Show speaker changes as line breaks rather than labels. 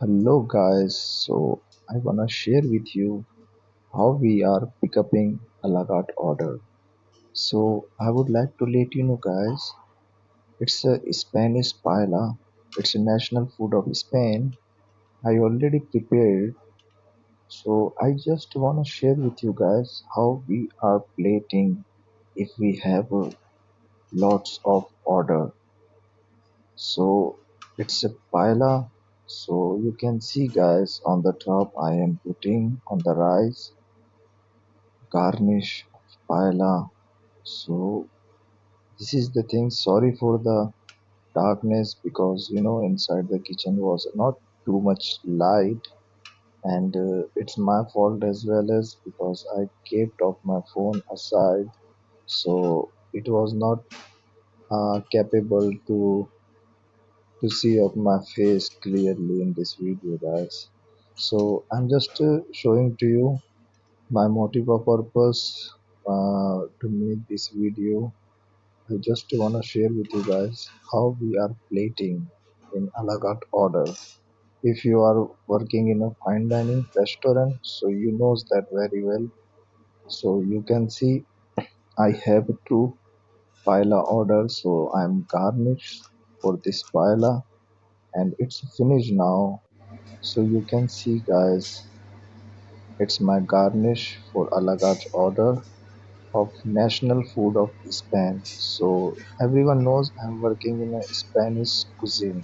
Hello guys, so I wanna share with you how we are picking a la carte order. So I would like to let you know guys, it's a Spanish paella. It's a national food of Spain. I already prepared, so I just wanna share with you guys how we are plating if we have lots of order. So it's a paella. So you can see guys on the top I am putting on the rice garnish of paella. So this is the thing. Sorry for the darkness because inside the kitchen was not too much light, and it's my fault as well as because I kept off my phone aside, so it was not capable to see of my face clearly in this video, guys. So I'm just showing to you my motive or purpose to make this video. I just want to share with you guys how we are plating in a la carte order. If you are working in a fine dining restaurant, so you knows that very well. So you can see I have two paella order, so I'm garnished for this paella and it's finished now. So you can see guys, it's my garnish for a la carte order of national food of Spain. So everyone knows I'm working in a Spanish cuisine.